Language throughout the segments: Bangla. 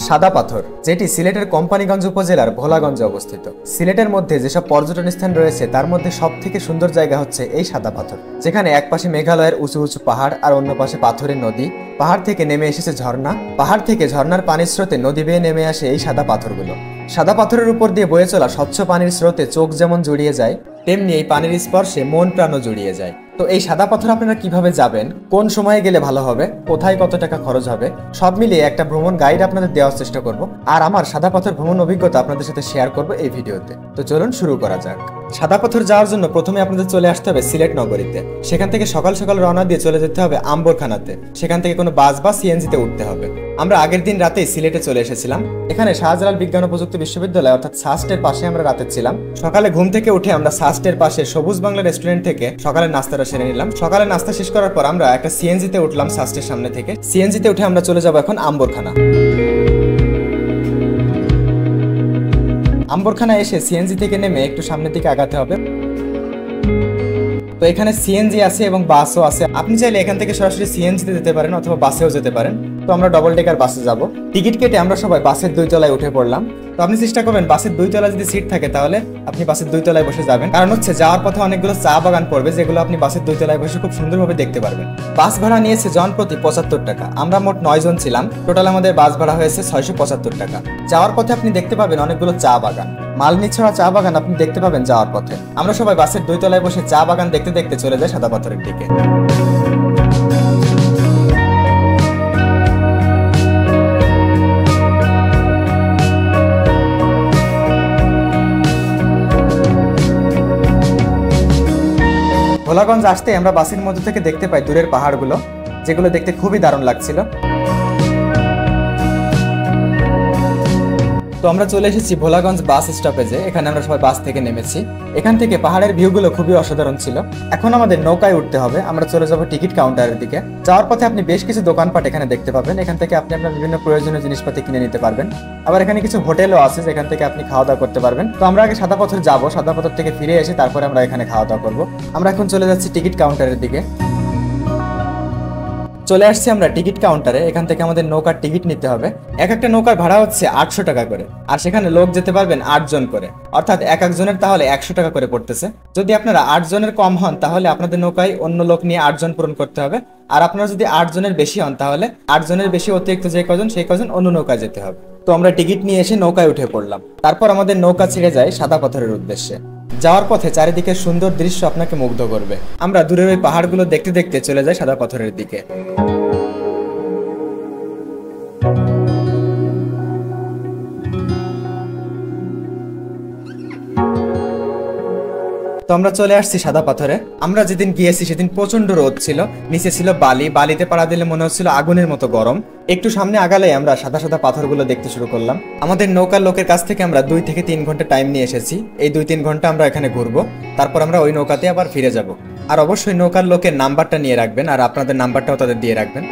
সাদা পাথর, যেটি সিলেটের কোম্পানিগঞ্জ উপজেলার ভোলাগঞ্জে অবস্থিত। সিলেটের মধ্যে যেসব পর্যটন স্থান রয়েছে তার মধ্যে সব থেকে সুন্দর জায়গা হচ্ছে এই সাদা পাথর, যেখানে এক পাশে মেঘালয়ের উঁচু উঁচু পাহাড় আর অন্য পাশে পাথরের নদী। পাহাড় থেকে নেমে এসেছে ঝর্ণা, পাহাড় থেকে ঝর্ণার পানির স্রোতে নদী বেয়ে নেমে আসে এই সাদা পাথরগুলো। সাদা পাথরের উপর দিয়ে বয়ে চলা স্বচ্ছ পানির স্রোতে চোখ যেমন জুড়িয়ে যায়, তেমনি এই পানির স্পর্শে মন প্রাণও জুড়িয়ে যায়। তো এই সাদা পাথর আপনারা কিভাবে যাবেন, কোন সময়ে গেলে ভালো হবে, কোথায় কত টাকা খরচ হবে, সব মিলিয়ে একটা ভ্রমণ গাইড আপনাদের দেওয়ার চেষ্টা করব। আর আমার সাদা পাথর ভ্রমণ অভিজ্ঞতা আপনাদের সাথে শেয়ার করব এই ভিডিওতে। তো চলুন শুরু করা যাক। সাদা পাথর যাওয়ার জন্য প্রথমে আপনাদের চলে আসতে হবে সিলেট নগরীতে। সেখান থেকে সকাল সকাল রওনা দিয়ে চলে যেতে হবে আম্বরখানাতে। সেখান থেকে কোনো বাস বা সিএনজিতে উঠতে হবে। আমরা আগের দিন রাতেই সিলেটে চলে এসেছিলাম। এখানে শাহজালাল বিজ্ঞান ও প্রযুক্তি বিশ্ববিদ্যালয় অর্থাৎ সাস্টের পাশে আমরা রাতে ছিলাম। সকালে ঘুম থেকে উঠে আমরা সাস্টের পাশে সবুজ বাংলা রেস্টুরেন্ট থেকে সকালের নাস্তাটা সেরে নিলাম। সকালে নাস্তা শেষ করার পর আমরা একটা সিএনজিতে উঠলাম সাস্টের সামনে থেকে। সিএনজিতে উঠে আমরা চলে যাব এখন আম্বরখানা। আম্বরখানা এসে সিএনজি থেকে নেমে একটু সামনের দিকে আগাতে হবে। তো এখানে সিএনজি আছে এবং বাসও আছে। আপনি চাইলে এখান থেকে সরাসরি সিএনজিতে যেতে পারেন অথবা বাসেও যেতে পারেন। তো আমরা ডবল ডেকার বাসে যাব। টিকিট কেটে আমরা সবাই বাসের 2 তলায় উঠে পড়লাম। তো আপনি চেষ্টা করবেন বাসের 2 তলায় যদি সিট থাকে তাহলে আপনি বাসের 2 তলায় বসে যাবেন, কারণ হচ্ছে যাওয়ার পথে অনেকগুলো চা বাগান পড়বে, যেগুলো আপনি বাসের 2 তলায় বসে খুব সুন্দরভাবে দেখতে পারবেন। বাস ভাড়া নিয়েছে জন প্রতি 75 টাকা। আমরা মোট 9 জন ছিলাম। টোটাল আমাদের বাস ভাড়া হয়েছে 675 টাকা। যাওয়ার পথে আপনি দেখতে পাবেন অনেকগুলো চা বাগান, মালনীছড়া চা বাগান আপনি দেখতে পাবেন যাওয়ার পথে। আমরা সবাই বাসের 2 তলায় বসে চা বাগান দেখতে দেখতে চলে যাই সাদা পাথরের দিকে। ভোলাগঞ্জ আসতে আমরা বাসের মধ্যে থেকে দেখতে পাই দূরের পাহাড়গুলো, যেগুলো দেখতে খুবই দারুণ লাগছিল। তো আমরা চলে এসেছি ভোলাগঞ্জ বাস স্টপেজে। এখানে আমরা সবাই বাস থেকে নেমেছি। এখান থেকে পাহাড়ের ভিউগুলো খুবই অসাধারণ ছিল। এখন আমাদের নৌকায় উঠতে হবে। আমরা চলে যাব টিকিট কাউন্টারের দিকে। যাওয়ার পথে আপনি বেশ কিছু দোকানপাট এখানে দেখতে পাবেন। এখান থেকে আপনি আপনার বিভিন্ন প্রয়োজনীয় জিনিসপাতি কিনে নিতে পারবেন। আবার এখানে কিছু হোটেলও আছে যেখান থেকে আপনি খাওয়া দাওয়া করতে পারবেন। তো আমরা আগে সাদা পাথর যাব, সাদা পাথর থেকে ফিরে এসে তারপরে আমরা এখানে খাওয়া দাওয়া করবো। আমরা এখন চলে যাচ্ছি টিকিট কাউন্টারের দিকে। চলে আসছি আমরা টিকিট কাউন্টারে। এখান থেকে আমাদের নৌকার টিকিট নিতে হবে। এক একটা নৌকার ভাড়া হচ্ছে 800 টাকা করে। আর সেখানে লোক যেতে পারবেন 8 জন করে, অর্থাৎ এক একজনের তাহলে 100 টাকা করে পড়তেছে। যদি আপনারা 8 জনের কম হন তাহলে আপনাদের নৌকায় অন্য লোক নিয়ে 8 জন পূরণ করতে হবে। আর আপনারা যদি 8 জনের বেশি হন তাহলে 8 জনের বেশি অতিরিক্ত যে কজন সেই কজন অন্য নৌকায় যেতে হবে। তো আমরা টিকিট নিয়ে এসে নৌকায় উঠে পড়লাম। তারপর আমাদের নৌকা ছেড়ে যায় সাদা পাথরের উদ্দেশ্যে। যাওয়ার পথে চারিদিকের সুন্দর দৃশ্য আপনাকে মুগ্ধ করবে। আমরা দূরের ওই পাহাড়গুলো দেখতে দেখতে চলে যাই সাদা পাথরের দিকে। তো আমরা চলে আসছি সাদা পাথরে। আমরা যেদিন গিয়েছি সেদিন প্রচন্ড রোদ ছিল, নিচে ছিল বালি। বালিতে পাড়া দিলে মনে হচ্ছিল আগুনের মতো গরম। একটু সামনে আগালে আমরা সাদা সাদা পাথরগুলো দেখতে শুরু করলাম। আমাদের নৌকার লোকের কাছ থেকে আমরা 2 থেকে 3 ঘন্টা টাইম নিয়ে এসেছি। এই 2-3 ঘন্টা আমরা এখানে ঘুরবো, তারপর আমরা ওই নৌকাতে আবার ফিরে যাব। আর অবশ্যই নৌকার লোকের নাম্বারটা নিয়ে রাখবেন, আর আপনাদের নাম্বারটাও তাদের দিয়ে রাখবেন।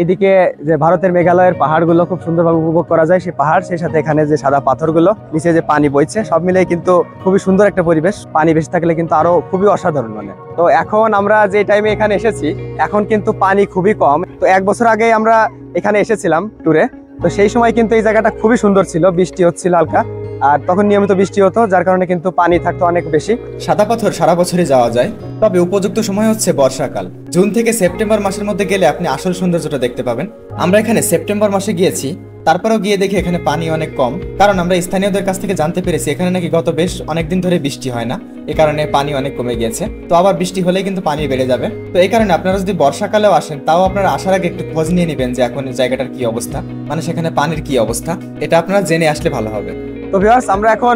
এদিকে যে ভারতের মেঘালয়ের পাহাড়গুলো খুব সুন্দরভাবে উপভোগ করা যায়, সেই পাহাড়, সেই সাথে এখানে যে সাদা পাথরগুলো, নিচে যে পানি বইছে, সব মিলে কিন্তু খুবই সুন্দর একটা পরিবেশ। পানি বেশি থাকলে কিন্তু আরো খুবই অসাধারণ মানে। তো এখন আমরা যে টাইমে এখানে এসেছি এখন কিন্তু পানি খুবই কম। তো 1 বছর আগে আমরা এখানে এসেছিলাম ট্যুরে। তো সেই সময় কিন্তু এই জায়গাটা খুবই সুন্দর ছিল, বৃষ্টি হচ্ছিল হালকা, আর তখন নিয়মিত বৃষ্টি হতো, যার কারণে কিন্তু পানি থাকতো অনেক বেশি। সাদা পাথর সারা বছরই যাওয়া যায়, তবে উপযুক্ত সময় হচ্ছে বর্ষাকাল। জুন থেকে সেপ্টেম্বর মাসের মধ্যে গেলে আপনি আসল সৌন্দর্যটা দেখতে পাবেন। আমরা এখানে সেপ্টেম্বর মাসে গিয়েছি, তারপরেও গিয়ে দেখি এখানে পানি অনেক কম, কারণ আমরা স্থানীয়দের কাছ থেকে জানতে পেরেছি এখানে নাকি গত বেশ অনেকদিন ধরে বৃষ্টি হয় না, এ কারণে পানি অনেক কমে গিয়েছে। তো আবার বৃষ্টি হলেই কিন্তু পানি বেড়ে যাবে। তো এই কারণে আপনারা যদি বর্ষাকালেও আসেন তাও আপনারা আসার আগে একটু খোঁজ নিয়ে নেবেন যে এখন জায়গাটার কি অবস্থা, মানে সেখানে পানির কি অবস্থা, এটা আপনারা জেনে আসলে ভালো হবে। তো ভিউয়ার্স, আমরা এখন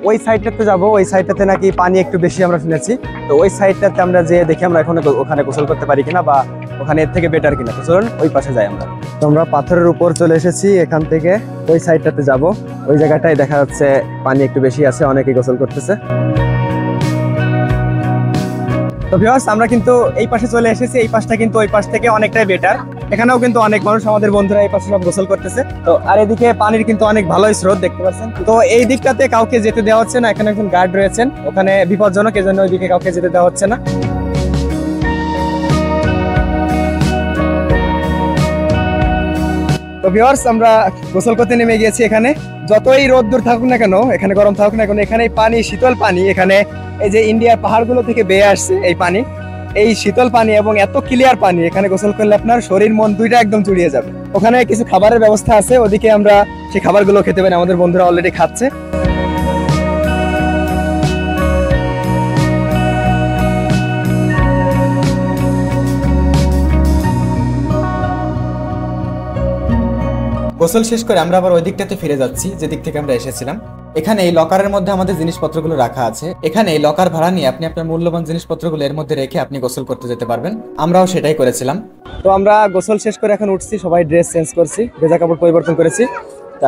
ওই সাইডটাতে যাব। ওই সাইডটাতে নাকি পানি একটু বেশি আমরা শুনেছি। তো ওই সাইডটাতে আমরা যে দেখি আমরা এখন ওখানে গোসল করতে পারি কিনা বা ওখানে এর থেকে বেটার কিনা। তো চলুন ওই পাশে যাই আমরা। তো আমরা পাথরের উপর চলে এসেছি। এখান থেকে ওই সাইডটাতে যাব। ওই জায়গাটায় দেখা যাচ্ছে পানি একটু বেশি আছে, অনেকেই গোসল করতেছে। তো ভিউয়ার্স, আমরা কিন্তু এই পাশে চলে এসেছি। এই পাশটা কিন্তু ওই পাশ থেকে অনেকটাই বেটার। এখানেও কিন্তু অনেক মানুষ, আমাদের বন্ধুরা এই পাশে সব গোসল করতেছে। তো আর এদিকে পানির কিন্তু অনেক ভালোই স্রোত দেখতে পাচ্ছেন। তো এই দিকটাতে কাউকে যেতে দেওয়া হচ্ছে না। এখানে একজন গার্ড রয়েছেন, ওখানে বিপজ্জনক, এজন্য ওই দিকে কাউকে যেতে দেওয়া হচ্ছে না। তো ভিউয়ার্স, আমরা গোসল করতে নেমে গিয়েছি। এখানে যতই রোদ দূর থাকুক না কেন, এখানে গরম থাকুক না কেন, এখানে এই পানি শীতল পানি, এখানে এই যে ইন্ডিয়ার পাহাড়গুলো থেকে বেয়ে আসছে এই পানি, এই শীতল পানি এবং এত ক্লিয়ার পানি, এখানে গোসল করলে আপনার শরীর মন দুইটা একদম জুড়িয়ে যাবে। ওখানে কিছু খাবারের ব্যবস্থা আছে, ওদিকে আমরা সেই খাবারগুলো খেতে পারি, আমাদের বন্ধুরা অলরেডি খাচ্ছে। গোসল শেষ করে আমরা আবার ওই দিকটাতে ফিরে যাচ্ছি যে দিক থেকে আমরা এসেছিলাম। এখানে এই লকারের মধ্যে আমাদের জিনিসপত্রগুলো রাখা আছে। এখানে এই লকার ভাড়া নিয়ে আপনি আপনার মূল্যবান জিনিসপত্রগুলো এর মধ্যে রেখে আপনি গোসল করতে যেতে পারবেন। আমরাও সেটাই করেছিলাম। তো আমরা গোসল শেষ করে এখন উঠছি, সবাই ড্রেস চেঞ্জ করছি, ভেজা কাপড় পরিবর্তন করেছি।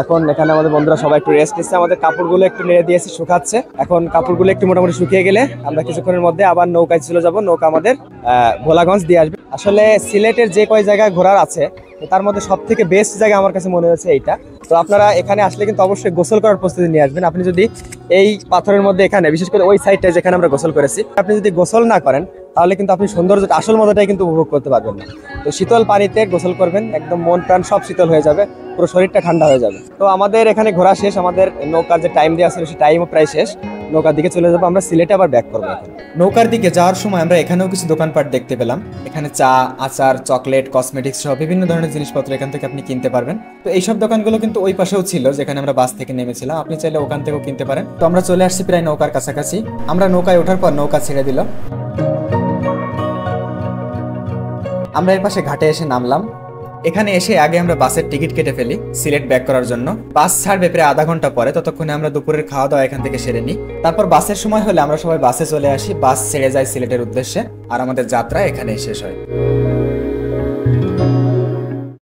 এখন এখানে আমাদের বন্ধুরা সবাই একটু রেস্ট নিচ্ছে, আমাদের কাপড়গুলো একটু নেড়ে দিয়েছি, শুকাচ্ছে। এখন কাপড়গুলো একটু মোটামুটি শুকিয়ে গেলে আমরা কিছুক্ষণের মধ্যে আবার নৌকায় চলে যাব। নৌকা আমাদের ভোলাগঞ্জ দিয়ে আসবে। আসলে সিলেটের যে কয় জায়গায় ঘোরার আছে তার মধ্যে সব থেকে বেস্ট জায়গা আমার কাছে মনে হয়েছে এইটা। তো আপনারা এখানে আসলে কিন্তু অবশ্যই গোসল করার প্রস্তুতি নিয়ে আসবেন। আপনি যদি এই পাথরের মধ্যে এখানে বিশেষ করে ওই সাইডটায় যেখানে আমরা গোসল করেছি, আপনি যদি গোসল না করেন তাহলে কিন্তু আপনি সৌন্দর্য আসল মজাটাই কিন্তু উপভোগ করতে পারবেন না। তো শীতল পানিতে গোসল করবেন, একদম মন প্রাণ সব শীতল হয়ে যাবে, পুরো শরীরটা ঠান্ডা হয়ে যাবে। তো আমাদের এখানে ঘোরা শেষ, আমাদের নৌকার যে টাইম দেওয়া ছিল সেই টাইমও প্রায় শেষ। নৌকার দিকে চলে যাবো, আমরা সিলেটে আবার ব্যাক করবো। এখন নৌকার দিকে যাওয়ার সময় আমরা এখানেও কিছু দোকানপাট দেখতে পেলাম। এখানে চা, আচার, চকলেট, কসমেটিক্স সহ বিভিন্ন ধরনের জিনিসপত্র এখান থেকে আপনি কিনতে পারবেন। তো এইসব দোকানগুলো কিন্তু ওই পাশেও ছিল যেখানে আমরা বাস থেকে নেমেছিলাম, আপনি চাইলে ওখান থেকেও কিনতে পারেন। তো আমরা চলে আসছি প্রায় নৌকার কাছাকাছি। আমরা নৌকায় ওঠার পর নৌকা ছেড়ে দিল। আমরা এর পাশে ঘাটে এসে নামলাম। এখানে এসে আগে আমরা বাসের টিকিট কেটে ফেলি সিলেট ব্যাক করার জন্য। বাস ছাড়বে প্রায় আধা ঘন্টা পরে, ততক্ষণে আমরা দুপুরের খাওয়া দাওয়া এখান থেকে সেরে নিই। তারপর বাসের সময় হলে আমরা সবাই বাসে চলে আসি, বাস ছেড়ে যায় সিলেটের উদ্দেশ্যে, আর আমাদের যাত্রা এখানেই শেষ হয়।